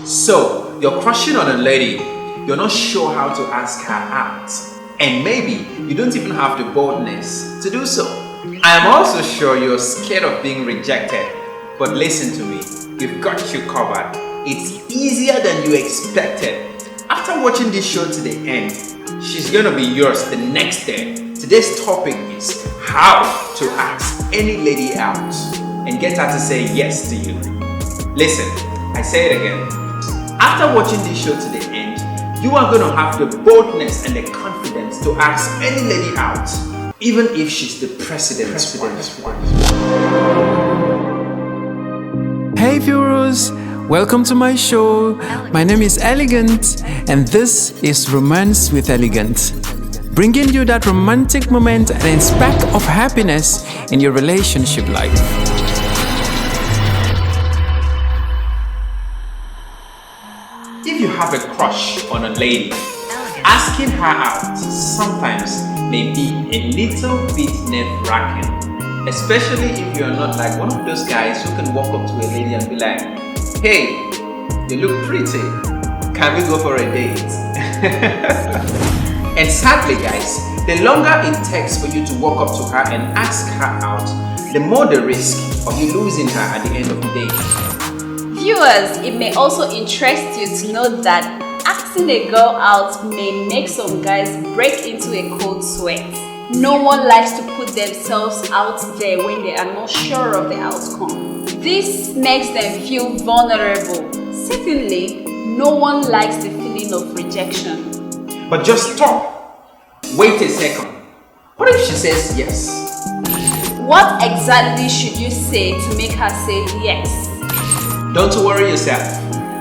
So, you're crushing on a lady, you're not sure how to ask her out, and maybe you don't even have the boldness to do so. I am also sure you're scared of being rejected, but listen to me, we've got you covered. It's easier than you expected. After watching this show to the end, she's gonna be yours the next day. Today's topic is how to ask any lady out and get her to say yes to you. Listen, I say it again. After watching this show to the end, you are gonna have the boldness and the confidence to ask any lady out, even if she's the president's wife. Hey viewers, welcome to my show. My name is Elegant and this is Romance with Elegant, bringing you that romantic moment and a spark of happiness in your relationship life. If you have a crush on a lady, asking her out sometimes may be a little bit nerve-wracking, especially if you're not like one of those guys who can walk up to a lady and be like, "Hey, you look pretty. Can we go for a date?" And sadly guys, the longer it takes for you to walk up to her and ask her out, the more the risk of you losing her at the end of the day. Viewers, it may also interest you to know that asking a girl out may make some guys break into a cold sweat. No one likes to put themselves out there when they are not sure of the outcome. This makes them feel vulnerable. Certainly, no one likes the feeling of rejection. But just stop. Wait a second. What if she says yes? What exactly should you say to make her say yes? Don't worry yourself.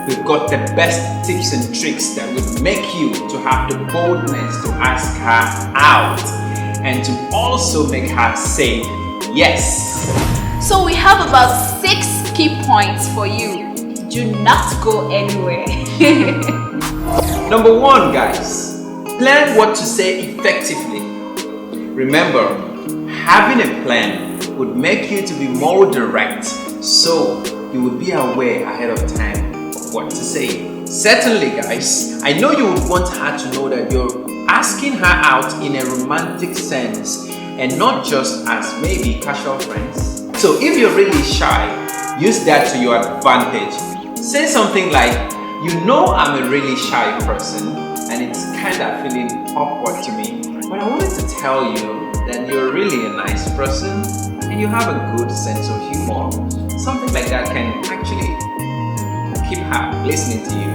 We've got the best tips and tricks that will make you to have the boldness to ask her out and to also make her say yes. So we have about 6 key points for you. Do not go anywhere. Number 1, guys, plan what to say effectively. Remember, having a plan would make you to be more direct, so you would be aware ahead of time of what to say. Certainly guys, I know you would want her to know that you're asking her out in a romantic sense and not just as maybe casual friends. So if you're really shy, use that to your advantage. Say something like, "You know I'm a really shy person and it's kind of feeling awkward to me, but I wanted to tell you that you're really a nice person and you have a good sense of humor." Something like that can actually keep her listening to you.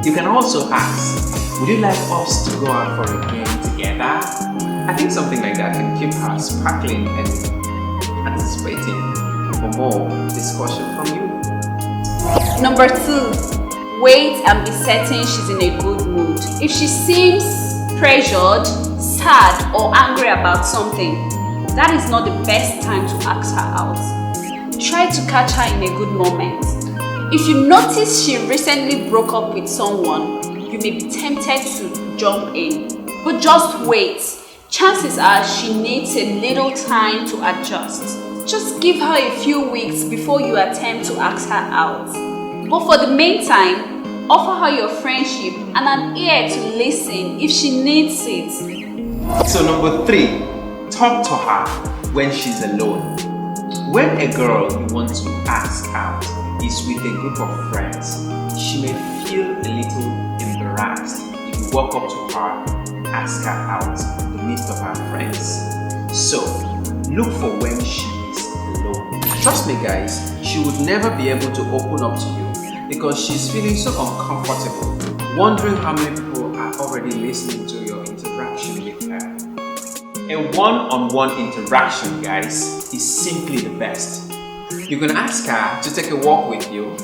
You can also ask, "Would you like us to go out for a game together?" I think something like that can keep her sparkling and anticipating for more discussion from you. Number 2, wait and be certain she's in a good mood. If she seems pressured, sad, or angry about something, that is not the best time to ask her out. Try to catch her in a good moment. If you notice she recently broke up with someone, you may be tempted to jump in. But just wait. Chances are she needs a little time to adjust. Just give her a few weeks before you attempt to ask her out. But for the meantime, offer her your friendship and an ear to listen if she needs it. So number 3, talk to her when she's alone. When a girl you want to ask out is with a group of friends, she may feel a little embarrassed if you walk up to her and ask her out in the midst of her friends. So, look for when she is alone. Trust me guys, she would never be able to open up to you because she's feeling so uncomfortable, wondering how many people are already listening to your interaction with her. A one-on-one interaction, guys, is simply the best. You can ask her to take a walk with you,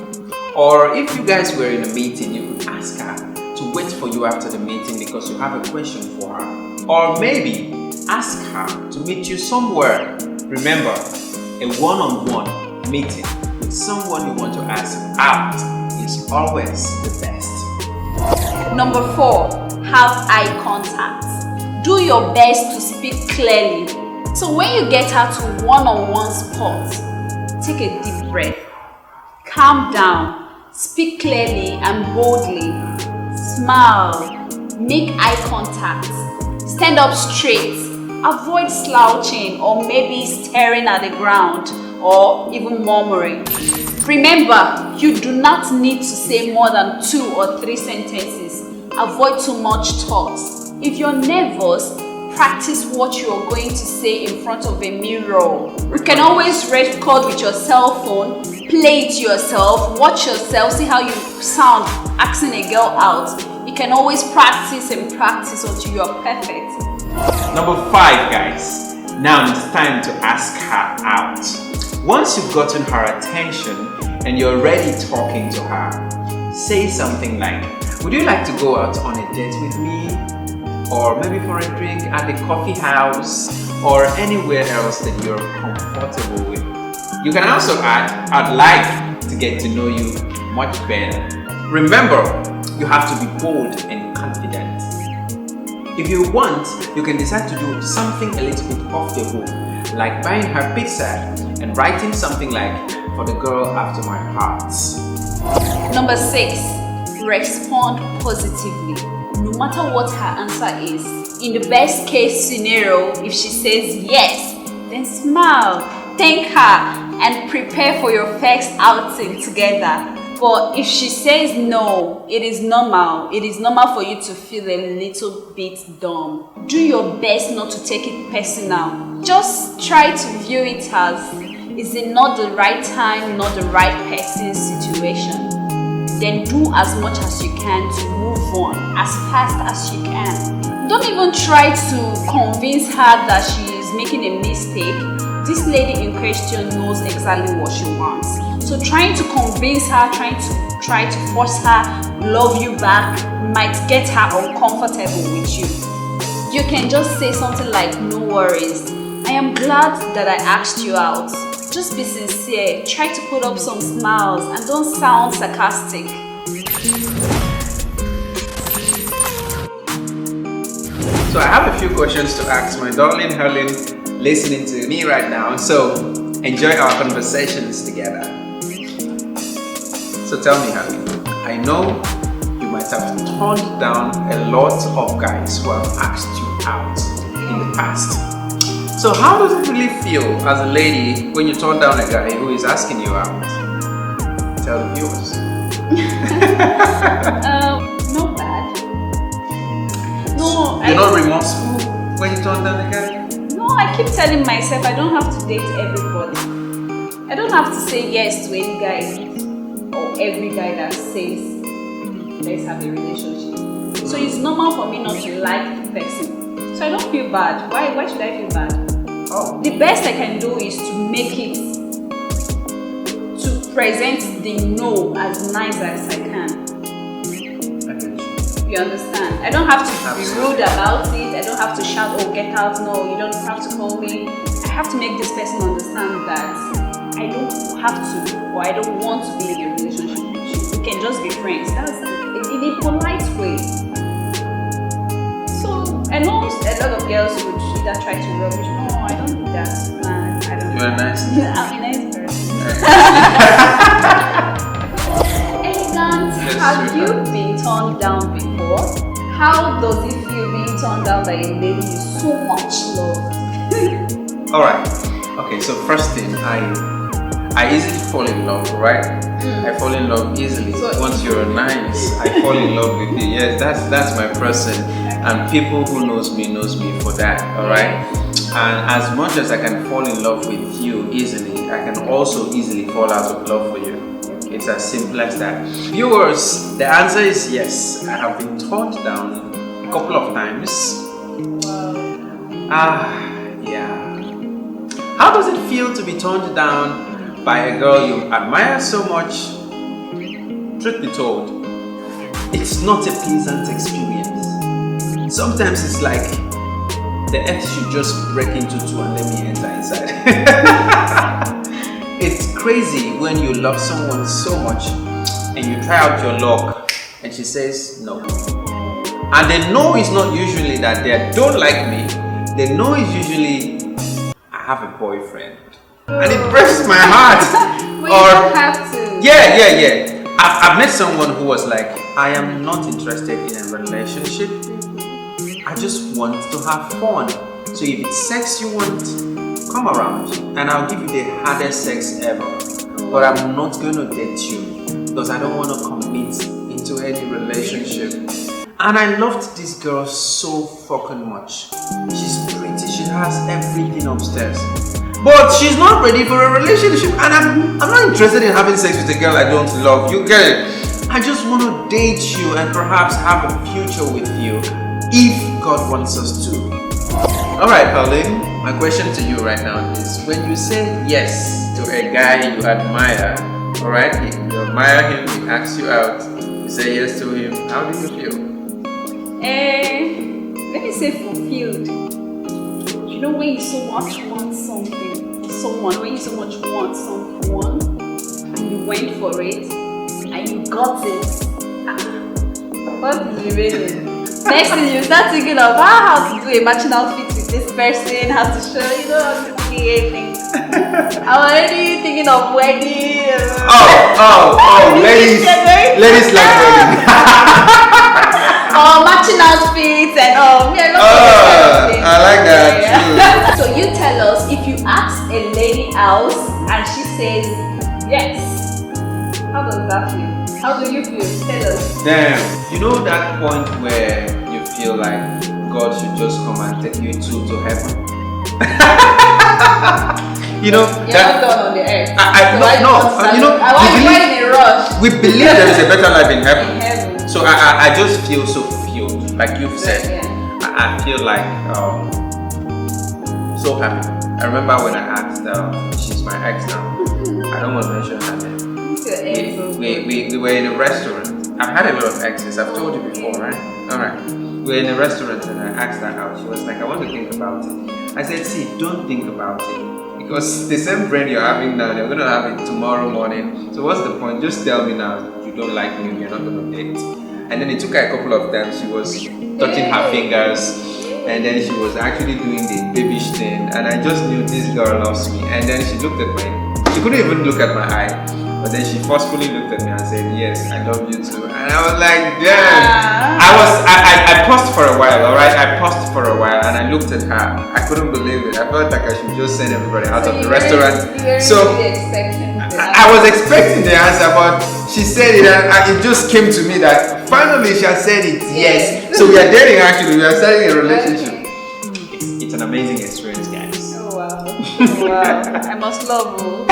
or if you guys were in a meeting, you could ask her to wait for you after the meeting because you have a question for her, or maybe ask her to meet you somewhere. Remember, a one-on-one meeting with someone you want to ask out is always the best. Number 4, have eye contact. Do your best to speak clearly. So when you get her to one-on-one spot, take a deep breath, calm down, Speak clearly and boldly. Smile. Make eye contact. Stand up straight. Avoid slouching or maybe staring at the ground or even murmuring. Remember, you do not need to say more than 2 or 3 sentences. Avoid too much thoughts. If you're nervous, practice what you're going to say in front of a mirror. You can always record with your cell phone, play it yourself, watch yourself, see how you sound asking a girl out. You can always practice and practice until you are perfect. Number 5, guys. Now it's time to ask her out. Once you've gotten her attention and you're already talking to her, say something like, would you like to go out on a date with me? Or maybe for a drink at the coffee house or anywhere else that you're comfortable with. You can also add, I'd like to get to know you much better. Remember, you have to be bold and confident. If you want, you can decide to do something a little bit off the hook, like buying her pizza and writing something like, for the girl after my heart. Number 6, respond positively. No matter what her answer is. In the best case scenario, if she says yes, then smile, thank her, and prepare for your first outing together. But if she says no, it is normal. It is normal for you to feel a little bit dumb. Do your best not to take it personal. Just try to view it as, is it not the right time, not the right person situation? Then do as much as you can to move on as fast as you can. Don't even try to convince her that she is making a mistake. This lady in question knows exactly what she wants. So trying to convince her, try to force her love you back might get her uncomfortable with you. You can just say something like, no worries. I am glad that I asked you out. Just be sincere, try to put up some smiles and don't sound sarcastic. So I have a few questions to ask my darling Helen listening to me right now. So enjoy our conversations together. So tell me, Helen, I know you might have turned down a lot of guys who have asked you out in the past. So how does it really feel as a lady when you turn down a guy who is asking you out? Tell the viewers. Not bad. No, You're not remorseful when you turn down a guy? No, I keep telling myself I don't have to date everybody. I don't have to say yes to any guy or every guy that says let's have a relationship. So it's normal for me not to like the person. So I don't feel bad. Why should I feel bad? Oh. The best I can do is to make it, to present the no as nice as I can. You understand? I don't have to be rude about it. I don't have to shout, oh, get out. No, you don't have to call me. I have to make this person understand that I don't have to, or I don't want to be in a relationship with you. We can just be friends. That's in a polite way. So I know a lot of girls would either try to rubbish. No, I don't do that. Nah, I don't. You're a nice person. I'm a nice person. Elegant, have you been turned down before? How does it feel being turned down by a lady you so much love? Alright. Okay, so first thing, I easily fall in love, right? I fall in love easily. So once you're nice, I fall in love with you. Yes, that's my person. And people who knows me for that, alright? And as much as I can fall in love with you easily, I can also easily fall out of love for you. It's as simple as that. Viewers, the answer is yes. I have been turned down a couple of times. Yeah. How does it feel to be turned down by a girl you admire so much? Truth be told, it's not a pleasant experience. Sometimes it's like the earth should just break into two and let me enter inside. It's crazy when you love someone so much and you try out your luck and she says no. And the no is not usually that they don't like me. The no is usually I have a boyfriend. And it breaks my heart. But you don't have to. Yeah. I've met someone who was like, I am not interested in a relationship. I just want to have fun. So if it's sex you want, come around and I'll give you the hardest sex ever. But I'm not going to date you because I don't want to commit into any relationship. And I loved this girl so fucking much. She's pretty, she has everything upstairs. But she's not ready for a relationship, and I'm not interested in having sex with a girl I don't love. You get it? I just want to date you and perhaps have a future with you if God wants us to. Alright, Pauline, my question to you right now is, when you say yes to a guy you admire, alright, you admire him, he asks you out, you say yes to him, how do you feel? Let me say fulfilled. You know, when you so much want something or someone, when you so much want someone and you went for it and you got it, what is remaining? Next thing you start thinking of how to do a matching outfit with this person, how to show, you know, how to create things. I'm already thinking of wedding. Ladies like wedding. Matching outfits and I love I like that too. So you tell us, if you ask a lady out and she says yes, how does that feel? How do you feel? Tell us. Damn, you know that point where you feel like God should just come and take you to heaven? You know, you're not done on the earth. Why in a rush? We believe there is a better life in heaven. So I just feel so fulfilled, like you've said. Yeah. I feel like so happy. I remember when I asked, she's my ex now. I don't want to mention her name. We were in a restaurant. I've had a lot of exes. I've told you before, right? All right. We were in a restaurant and I asked her out. She was like, I want to think about it. I said, see, don't think about it. Because the same brain you're having now, you're going to have it tomorrow morning. So what's the point? Just tell me now you don't like me and you're not going to date. And then it took her a couple of times. She was touching her fingers. And then she was actually doing the babyish thing. And I just knew this girl loves me. And then she looked at me. She couldn't even look at my eye. But then she forcefully looked at me and said, yes, I love you too. And I was like, damn. I paused for a while, alright? I paused for a while and I looked at her. I couldn't believe it. I felt like I should just send everybody out of the restaurant. So I was expecting the answer, but she said it and it just came to me that finally she has said it, yes. So we are dating actually, we are starting a relationship. It's an amazing experience, guys. Oh wow. Wow. I must love you.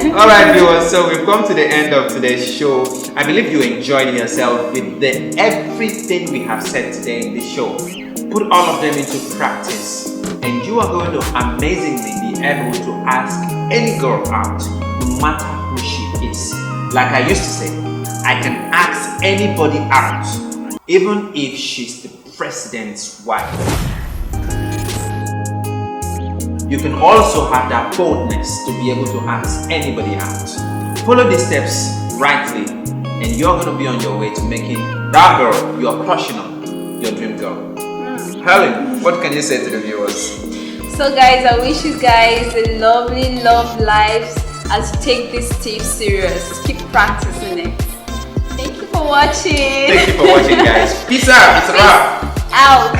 Alright viewers, so we've come to the end of today's show. I believe you enjoyed yourself with everything we have said today in this show. Put all of them into practice and you are going to amazingly be able to ask any girl out, no matter who she is. Like I used to say, I can ask anybody out, even if she's the president's wife. You can also have that boldness to be able to ask anybody out. Follow these steps rightly and you're going to be on your way to making that girl you're crushing on your dream girl. Helen, what can you say to the viewers? So guys, I wish you guys a lovely love life as you take this tip serious. Keep practicing it. Thank you for watching. Thank you for watching, guys. Peace out. It's a wrap. Out.